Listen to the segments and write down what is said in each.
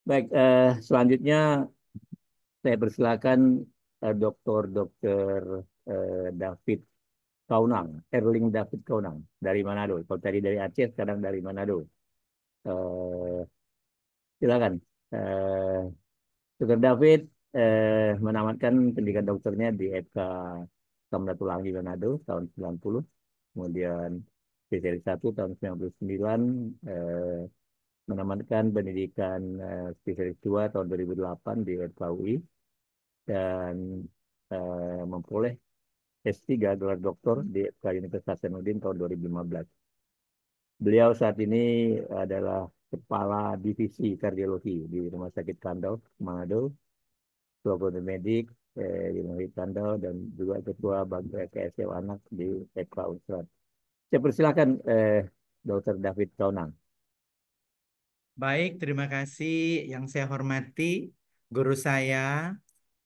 Baik, selanjutnya saya persilakan Dr. David Kaunang, Erling David Kaunang dari Manado. Kalau tadi dari Aceh, sekarang dari Manado. Eh, Silakan. Eh, Dr. David menamatkan pendidikan dokternya di FK Samratulangi Manado tahun 90. Kemudian spesialis 1 tahun 99, eh, menamatkan pendidikan spesialis 2 tahun 2008 di FKUI dan memperoleh S3 gelar doktor di FK Universitas Hasanuddin tahun 2015. Beliau saat ini adalah Kepala Divisi Kardiologi di Rumah Sakit Kandau, Manado, Ketua Medik di Rumah Sakit Kandau, dan juga Ketua Bangkai KSL Anak di FK Unsur. Saya persilakan Dr. David Kaunang. Baik, terima kasih. Yang saya hormati guru saya,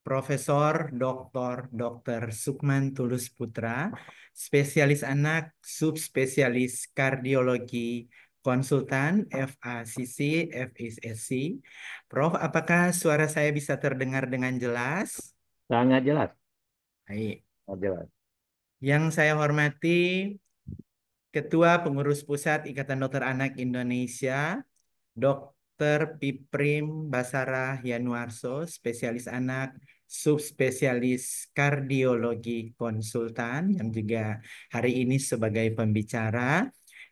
Profesor Dr. Sukman Tulus Putra, spesialis anak, subspesialis kardiologi, konsultan FACC, FSSC. Prof, apakah suara saya bisa terdengar dengan jelas? Sangat jelas, Baik. sangat jelas. Yang saya hormati Ketua Pengurus Pusat Ikatan Dokter Anak Indonesia, Dokter Piprim Basara Yanuarso, spesialis anak, subspesialis kardiologi konsultan yang juga hari ini sebagai pembicara.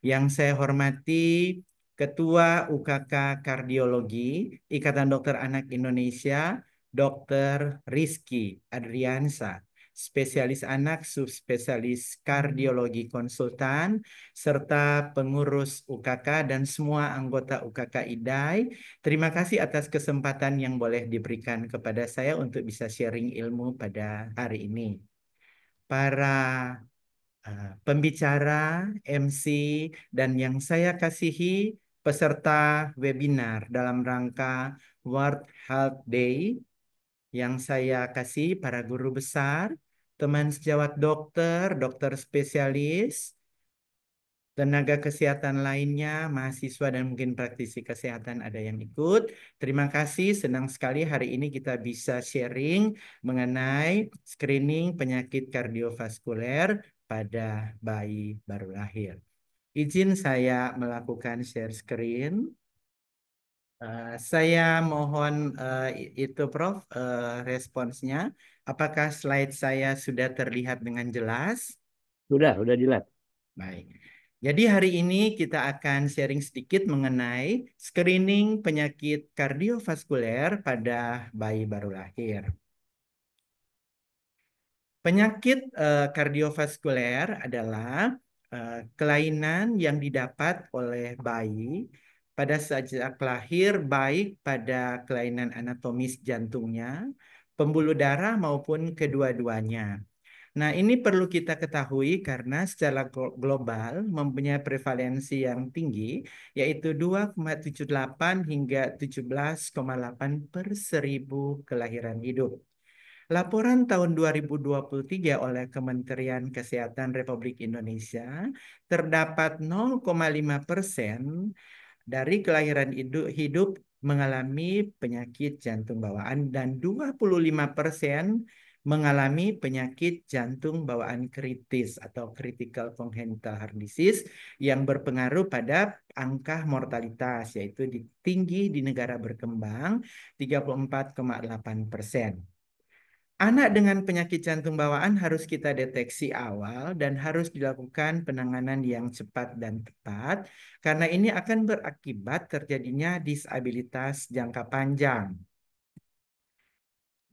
Yang saya hormati Ketua UKK Kardiologi Ikatan Dokter Anak Indonesia, Dokter Rizky Adriansa, spesialis anak, subspesialis kardiologi konsultan, serta pengurus UKK dan semua anggota UKK IDAI. Terima kasih atas kesempatan yang boleh diberikan kepada saya untuk bisa sharing ilmu pada hari ini. Para pembicara, MC, dan yang saya kasihi peserta webinar dalam rangka World Health Day, yang saya kasih para guru besar, teman sejawat dokter, dokter spesialis, tenaga kesehatan lainnya, mahasiswa dan mungkin praktisi kesehatan ada yang ikut. Terima kasih, senang sekali hari ini kita bisa sharing mengenai screening penyakit kardiovaskuler pada bayi baru lahir. Izin saya melakukan share screen. Saya mohon itu Prof, responsnya. Apakah slide saya sudah terlihat dengan jelas? Sudah jelas. Baik. Jadi hari ini kita akan sharing sedikit mengenai screening penyakit kardiovaskuler pada bayi baru lahir. Penyakit kardiovaskuler adalah kelainan yang didapat oleh bayi pada sejak lahir, baik pada kelainan anatomis jantungnya, pembuluh darah maupun kedua-duanya. Nah, ini perlu kita ketahui karena secara global mempunyai prevalensi yang tinggi, yaitu 2,78 hingga 17,8 per 1.000 kelahiran hidup. Laporan tahun 2023 oleh Kementerian Kesehatan Republik Indonesia, terdapat 0,5% dari kelahiran hidup mengalami penyakit jantung bawaan dan 25% mengalami penyakit jantung bawaan kritis atau critical congenital heart disease yang berpengaruh pada angka mortalitas, yaitu tinggi di negara berkembang 34,8%. Anak dengan penyakit jantung bawaan harus kita deteksi awal dan harus dilakukan penanganan yang cepat dan tepat karena ini akan berakibat terjadinya disabilitas jangka panjang.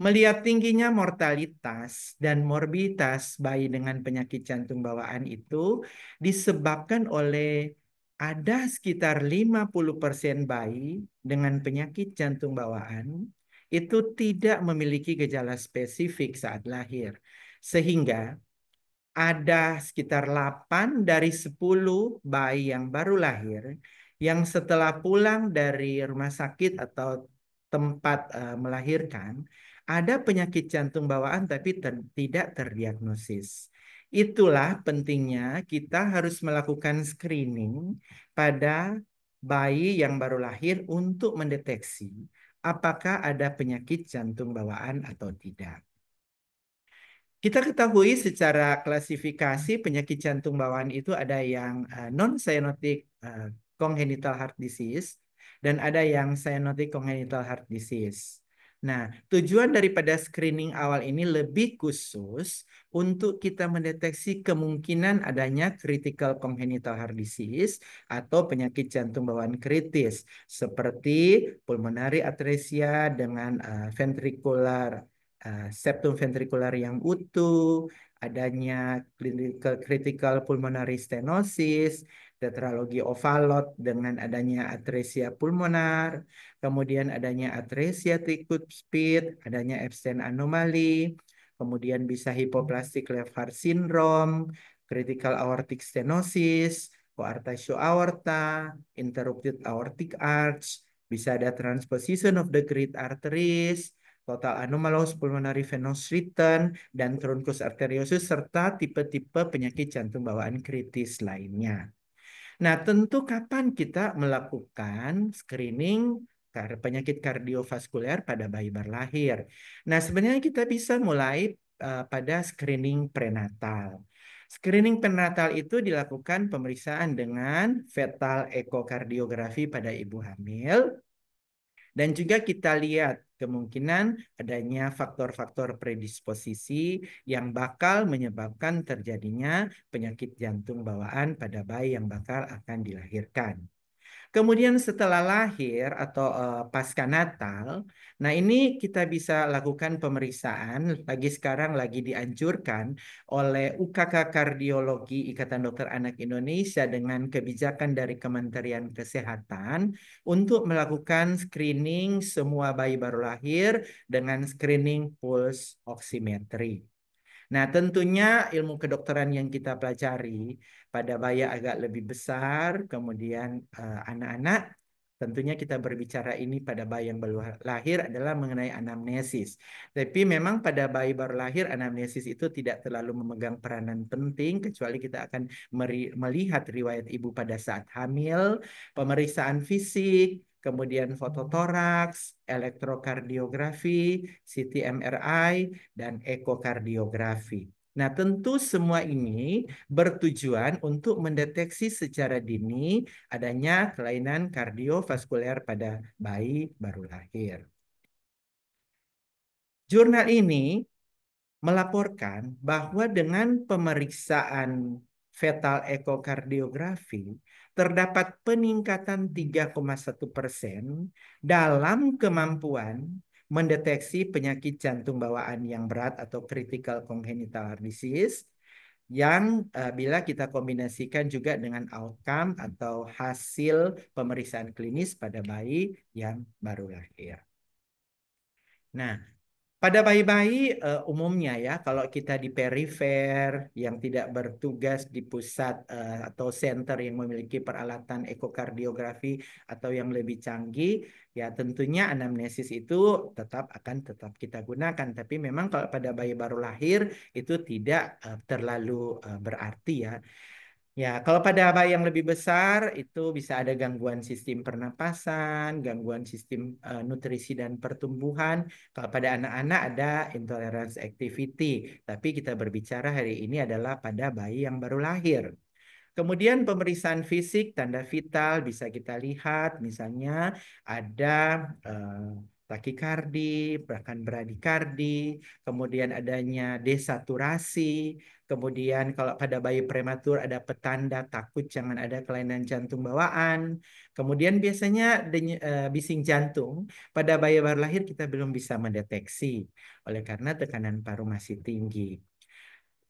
Melihat tingginya mortalitas dan morbiditas bayi dengan penyakit jantung bawaan itu disebabkan oleh ada sekitar 50% bayi dengan penyakit jantung bawaan itu tidak memiliki gejala spesifik saat lahir. Sehingga ada sekitar 8 dari 10 bayi yang baru lahir yang setelah pulang dari rumah sakit atau tempat melahirkan ada penyakit jantung bawaan tapi tidak terdiagnosis. Itulah pentingnya kita harus melakukan screening pada bayi yang baru lahir untuk mendeteksi apakah ada penyakit jantung bawaan atau tidak. Kita ketahui secara klasifikasi penyakit jantung bawaan itu ada yang non-cyanotic congenital heart disease dan ada yang cyanotic congenital heart disease. Nah, tujuan daripada screening awal ini lebih khusus untuk kita mendeteksi kemungkinan adanya critical congenital heart disease atau penyakit jantung bawaan kritis seperti pulmonary atresia dengan ventricular septum ventrikular yang utuh, adanya critical pulmonary stenosis, tetralogi Ovalot dengan adanya atresia pulmonar, kemudian adanya atresia tricuspid, adanya Epstein anomaly, kemudian bisa hypoplastic left heart syndrome, critical aortic stenosis, coarctatio aorta, interrupted aortic arch, bisa ada transposition of the great arteries, total anomalous pulmonary venous return, dan truncus arteriosus, serta tipe-tipe penyakit jantung bawaan kritis lainnya. Nah, tentu kapan kita melakukan screening penyakit kardiovaskuler pada bayi berlahir? Nah, sebenarnya kita bisa mulai pada screening prenatal. Screening prenatal itu dilakukan pemeriksaan dengan fetal ekokardiografi pada ibu hamil, dan juga kita lihat kemungkinan adanya faktor-faktor predisposisi yang bakal menyebabkan terjadinya penyakit jantung bawaan pada bayi yang bakal akan dilahirkan. Kemudian setelah lahir atau pasca Natal, nah ini kita bisa lakukan pemeriksaan, lagi sekarang lagi dianjurkan oleh UKK Kardiologi Ikatan Dokter Anak Indonesia dengan kebijakan dari Kementerian Kesehatan untuk melakukan screening semua bayi baru lahir dengan screening pulse oximetry. Nah, tentunya ilmu kedokteran yang kita pelajari pada bayi agak lebih besar, kemudian anak-anak, tentunya kita berbicara ini pada bayi yang baru lahir adalah mengenai anamnesis. Tapi memang pada bayi baru lahir, anamnesis itu tidak terlalu memegang peranan penting, kecuali kita akan melihat riwayat ibu pada saat hamil, pemeriksaan fisik, kemudian fototoraks, elektrokardiografi, CT MRI, dan ekokardiografi. Nah, tentu semua ini bertujuan untuk mendeteksi secara dini adanya kelainan kardiovaskuler pada bayi baru lahir. Jurnal ini melaporkan bahwa dengan pemeriksaan fetal ekokardiografi terdapat peningkatan 3,1% dalam kemampuan mendeteksi penyakit jantung bawaan yang berat atau critical congenital heart disease yang bila kita kombinasikan juga dengan outcome atau hasil pemeriksaan klinis pada bayi yang baru lahir. Nah, pada bayi-bayi umumnya ya, kalau kita di perifer yang tidak bertugas di pusat atau center yang memiliki peralatan ekokardiografi atau yang lebih canggih, ya tentunya anamnesis itu tetap kita gunakan. Tapi memang kalau pada bayi baru lahir itu tidak terlalu berarti ya. Ya, kalau pada bayi yang lebih besar itu bisa ada gangguan sistem pernapasan, gangguan sistem nutrisi dan pertumbuhan. Kalau pada anak-anak ada intolerance activity. Tapi kita berbicara hari ini adalah pada bayi yang baru lahir. Kemudian pemeriksaan fisik, tanda vital bisa kita lihat, misalnya ada takikardi, bahkan bradikardi, kemudian adanya desaturasi, kemudian kalau pada bayi prematur ada petanda takut jangan ada kelainan jantung bawaan, kemudian biasanya bising jantung pada bayi baru lahir kita belum bisa mendeteksi oleh karena tekanan paru masih tinggi.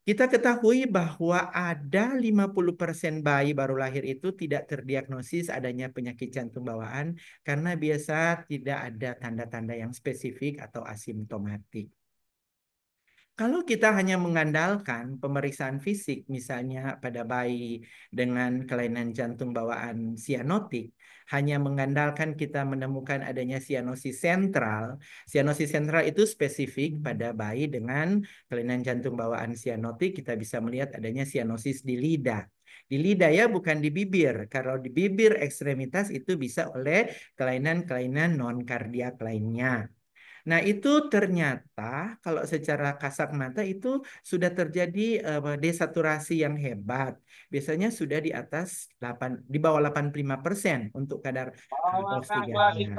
Kita ketahui bahwa ada 50% bayi baru lahir itu tidak terdiagnosis adanya penyakit jantung bawaan karena biasa tidak ada tanda-tanda yang spesifik atau asimptomatik. Kalau kita hanya mengandalkan pemeriksaan fisik, misalnya pada bayi dengan kelainan jantung bawaan sianotik, hanya mengandalkan kita menemukan adanya sianosis sentral. Sianosis sentral itu spesifik pada bayi dengan kelainan jantung bawaan sianotik, kita bisa melihat adanya sianosis di lidah. Di lidah ya, bukan di bibir. Kalau di bibir ekstremitas itu bisa oleh kelainan-kelainan non-kardiak lainnya. Nah, itu ternyata kalau secara kasat mata itu sudah terjadi desaturasi yang hebat. Biasanya sudah di atas 8, di bawah 85% untuk kadar oksigennya.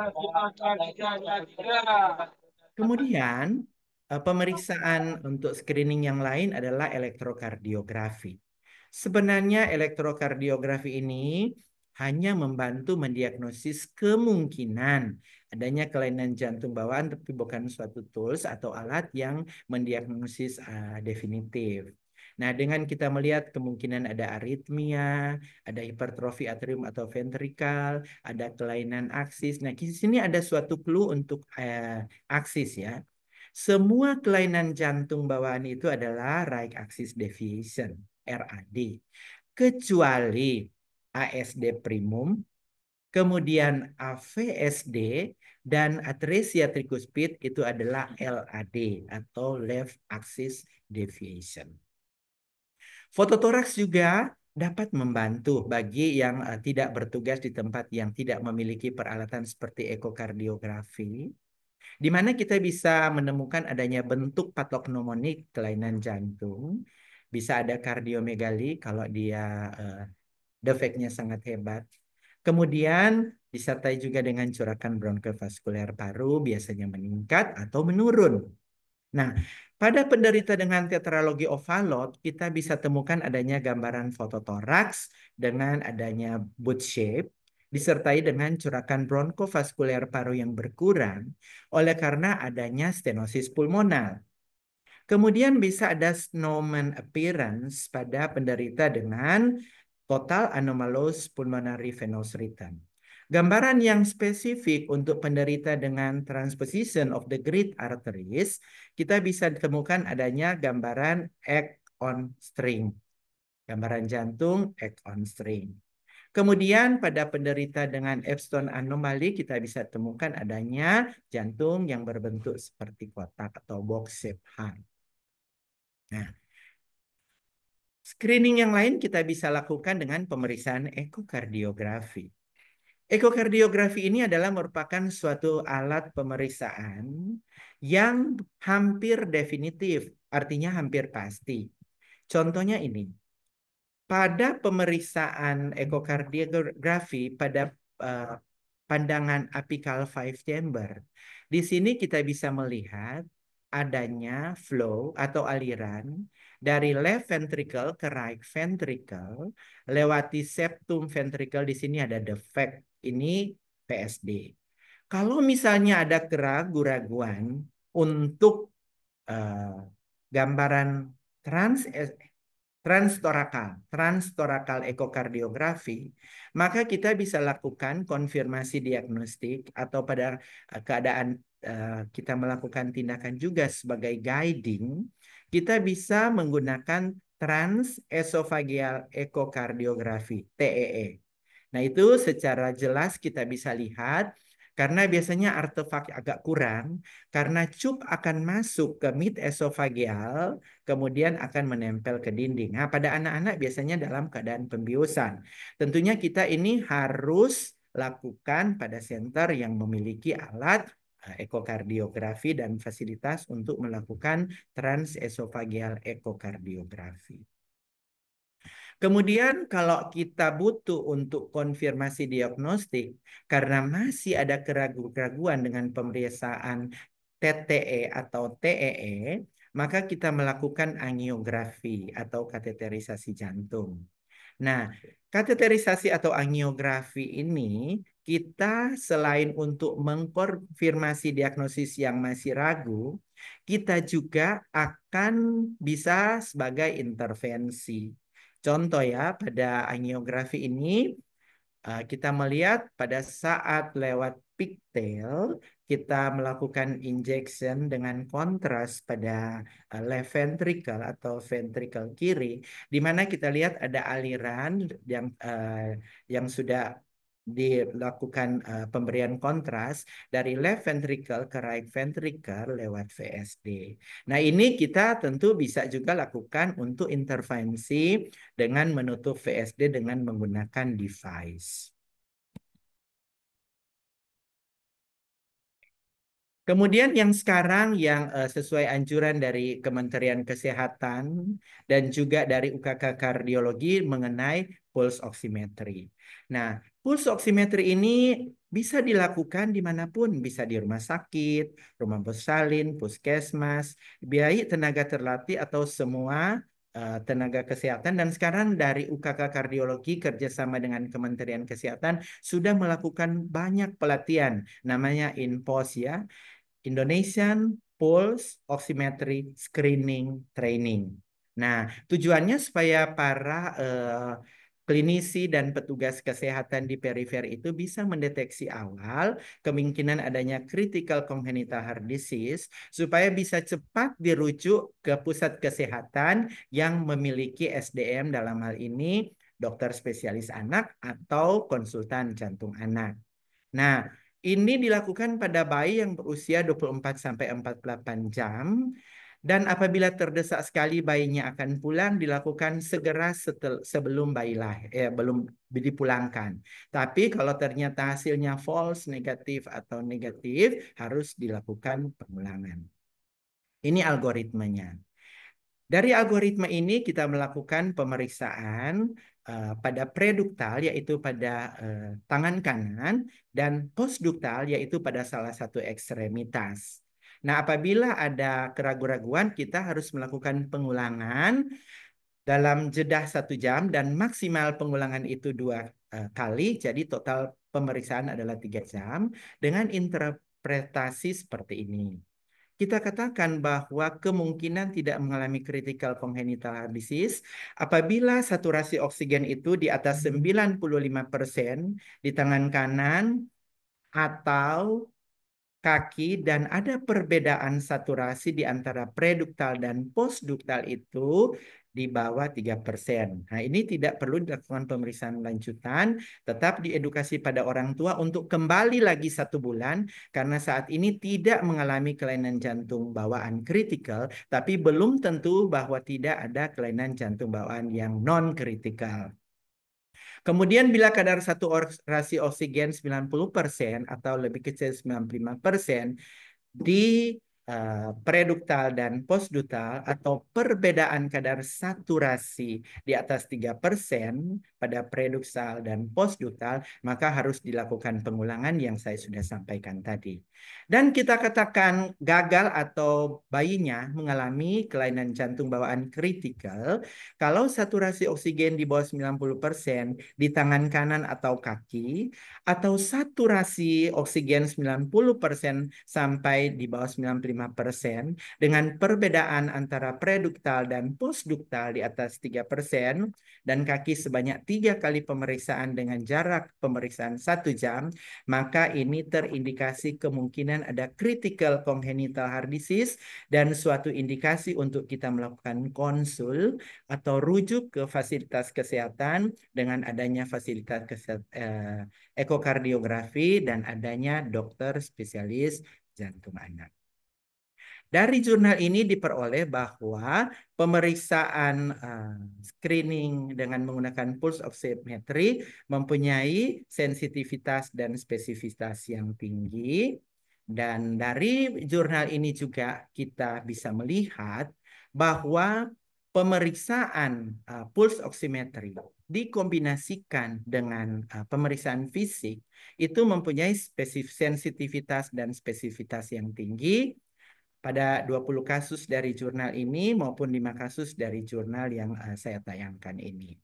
Kemudian, pemeriksaan untuk screening yang lain adalah elektrokardiografi. Sebenarnya elektrokardiografi ini hanya membantu mendiagnosis kemungkinan adanya kelainan jantung bawaan, tapi bukan suatu tools atau alat yang mendiagnosis definitif. Nah, dengan kita melihat kemungkinan ada aritmia, ada hipertrofi atrium atau ventrikal, ada kelainan aksis. Nah, di sini ada suatu clue untuk aksis ya. Semua kelainan jantung bawaan itu adalah right axis deviation, RAD. Kecuali ASD primum, kemudian AVSD, dan atresia tricuspid itu adalah LAD atau left axis deviation. Fototoraks juga dapat membantu bagi yang tidak bertugas di tempat yang tidak memiliki peralatan seperti ekokardiografi, di mana kita bisa menemukan adanya bentuk patognomonik kelainan jantung. Bisa ada kardiomegali kalau dia defeknya sangat hebat. Kemudian disertai juga dengan corakan bronkevaskuler paru biasanya meningkat atau menurun. Nah, pada penderita dengan tetralogi ovalot, kita bisa temukan adanya gambaran fototoraks dengan adanya boot shape, disertai dengan curakan bronkovaskuler paru yang berkurang oleh karena adanya stenosis pulmonal. Kemudian bisa ada Snowman appearance pada penderita dengan total anomalous pulmonary venous rhythm. Gambaran yang spesifik untuk penderita dengan transposition of the great arteries, kita bisa ditemukan adanya gambaran egg on string. Gambaran jantung egg on string. Kemudian pada penderita dengan Epstein anomaly kita bisa temukan adanya jantung yang berbentuk seperti kotak atau box shape heart. Nah, screening yang lain kita bisa lakukan dengan pemeriksaan ekokardiografi. Ekokardiografi ini adalah merupakan suatu alat pemeriksaan yang hampir definitif, artinya hampir pasti. Contohnya ini, pada pemeriksaan ekokardiografi pada uh, pandangan apical five chamber, di sini kita bisa melihat adanya flow atau aliran dari left ventricle ke right ventricle lewati septum ventricle. Di sini ada defect, ini PSD. Kalau misalnya ada keraguan-raguan untuk uh, gambaran trans transtorakal ekokardiografi, maka kita bisa lakukan konfirmasi diagnostik atau pada keadaan kita melakukan tindakan juga sebagai guiding, kita bisa menggunakan transesophageal ekokardiografi (TEE). Nah, itu secara jelas kita bisa lihat karena biasanya artefak agak kurang karena cup akan masuk ke mid esofageal kemudian akan menempel ke dinding. Nah, pada anak-anak biasanya dalam keadaan pembiusan. Tentunya kita ini harus lakukan pada center yang memiliki alat ekokardiografi dan fasilitas untuk melakukan transesofageal ekokardiografi. Kemudian kalau kita butuh untuk konfirmasi diagnostik, karena masih ada keraguan-keraguan dengan pemeriksaan TTE atau TEE, maka kita melakukan angiografi atau kateterisasi jantung. Nah, kateterisasi atau angiografi ini kita selain untuk mengkonfirmasi diagnosis yang masih ragu, kita juga akan bisa sebagai intervensi. Contoh ya, pada angiografi ini kita melihat pada saat lewat pigtail, kita melakukan injection dengan kontras pada left ventricle atau ventricle kiri, di mana kita lihat ada aliran yang sudah dilakukan pemberian kontras dari left ventricle ke right ventricle lewat VSD. Nah, ini kita tentu bisa juga lakukan untuk intervensi dengan menutup VSD dengan menggunakan device. Kemudian yang sekarang yang sesuai anjuran dari Kementerian Kesehatan dan juga dari UKK Kardiologi mengenai pulse oximetry. Nah, pulse oximetry ini bisa dilakukan dimanapun, bisa di rumah sakit, rumah bersalin, puskesmas, baik tenaga terlatih atau semua tenaga kesehatan. Dan sekarang dari UKK Kardiologi kerjasama dengan Kementerian Kesehatan sudah melakukan banyak pelatihan, namanya INPOS ya. Indonesian Pulse Oximetry Screening Training. Nah, tujuannya supaya para klinisi dan petugas kesehatan di perifer itu bisa mendeteksi awal kemungkinan adanya critical congenital heart disease supaya bisa cepat dirujuk ke pusat kesehatan yang memiliki SDM dalam hal ini dokter spesialis anak atau konsultan jantung anak. Nah, ini dilakukan pada bayi yang berusia 24 sampai 48 jam dan apabila terdesak sekali bayinya akan pulang dilakukan segera sebelum bayi lahir, belum dipulangkan. Tapi kalau ternyata hasilnya false, negatif atau negatif harus dilakukan pengulangan. Ini algoritmanya. Dari algoritma ini kita melakukan pemeriksaan pada preduktal yaitu pada tangan kanan dan postduktal yaitu pada salah satu ekstremitas. Nah, apabila ada keraguan-raguan kita harus melakukan pengulangan dalam jeda 1 jam dan maksimal pengulangan itu 2 kali. Jadi total pemeriksaan adalah 3 jam dengan interpretasi seperti ini. Kita katakan bahwa kemungkinan tidak mengalami critical congenital heart disease apabila saturasi oksigen itu di atas 95% di tangan kanan atau kaki dan ada perbedaan saturasi di antara preduktal dan postduktal itu di bawah 3%. Nah, ini tidak perlu dilakukan pemeriksaan lanjutan, tetap diedukasi pada orang tua untuk kembali lagi 1 bulan karena saat ini tidak mengalami kelainan jantung bawaan kritikal, tapi belum tentu bahwa tidak ada kelainan jantung bawaan yang non-kritikal. Kemudian bila kadar saturasi oksigen 90% atau lebih kecil 95% di preduktal dan postduktal atau perbedaan kadar saturasi di atas 3% pada preduktal dan postduktal, maka harus dilakukan pengulangan yang saya sudah sampaikan tadi. Dan kita katakan gagal atau bayinya mengalami kelainan jantung bawaan kritikal kalau saturasi oksigen di bawah 90% di tangan kanan atau kaki atau saturasi oksigen 90% sampai di bawah 95% dengan perbedaan antara preduktal dan postduktal di atas 3% dan kaki sebanyak 3 kali pemeriksaan dengan jarak pemeriksaan 1 jam, maka ini terindikasi kemungkinan ada critical congenital heart disease dan suatu indikasi untuk kita melakukan konsul atau rujuk ke fasilitas kesehatan dengan adanya fasilitas ekokardiografi dan adanya dokter spesialis jantung anak. Dari jurnal ini diperoleh bahwa pemeriksaan screening dengan menggunakan pulse oximetry mempunyai sensitivitas dan spesifitas yang tinggi. Dan dari jurnal ini juga kita bisa melihat bahwa pemeriksaan pulse oximetry dikombinasikan dengan pemeriksaan fisik itu mempunyai sensitivitas dan spesifitas yang tinggi pada 20 kasus dari jurnal ini maupun 5 kasus dari jurnal yang saya tayangkan ini.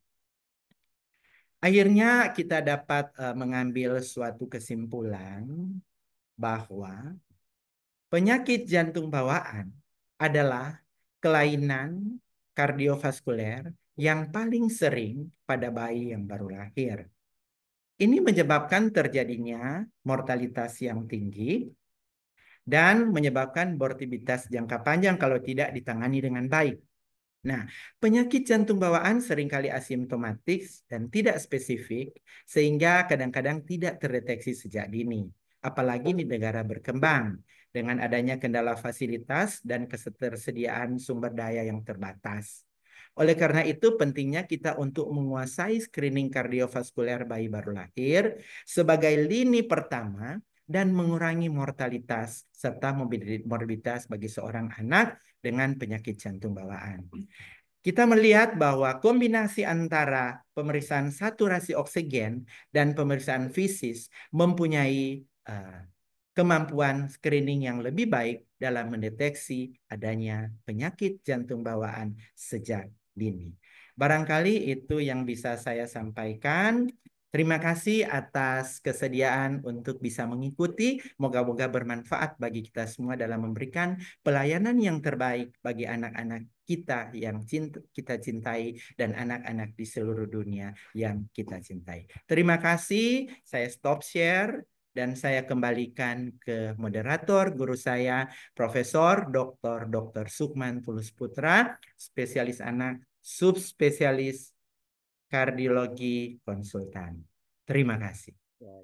Akhirnya kita dapat mengambil suatu kesimpulan bahwa penyakit jantung bawaan adalah kelainan kardiovaskuler yang paling sering pada bayi yang baru lahir. Ini menyebabkan terjadinya mortalitas yang tinggi dan menyebabkan morbiditas jangka panjang kalau tidak ditangani dengan baik. Nah, penyakit jantung bawaan seringkali asimptomatik dan tidak spesifik, sehingga kadang-kadang tidak terdeteksi sejak dini, apalagi di negara berkembang, dengan adanya kendala fasilitas dan ketersediaan sumber daya yang terbatas. Oleh karena itu, pentingnya kita untuk menguasai screening kardiovaskuler bayi baru lahir sebagai lini pertama dan mengurangi mortalitas serta morbiditas bagi seorang anak dengan penyakit jantung bawaan. Kita melihat bahwa kombinasi antara pemeriksaan saturasi oksigen dan pemeriksaan fisis mempunyai kemampuan screening yang lebih baik dalam mendeteksi adanya penyakit jantung bawaan sejak dini. Barangkali itu yang bisa saya sampaikan. Terima kasih atas kesediaan untuk bisa mengikuti. Moga-moga bermanfaat bagi kita semua dalam memberikan pelayanan yang terbaik bagi anak-anak kita yang kita cintai dan anak-anak di seluruh dunia yang kita cintai. Terima kasih. Saya stop share dan saya kembalikan ke moderator guru saya Profesor Dr. Sukman Tulus Putra, spesialis anak, subspesialis kardiologi konsultan. Terima kasih. Ya,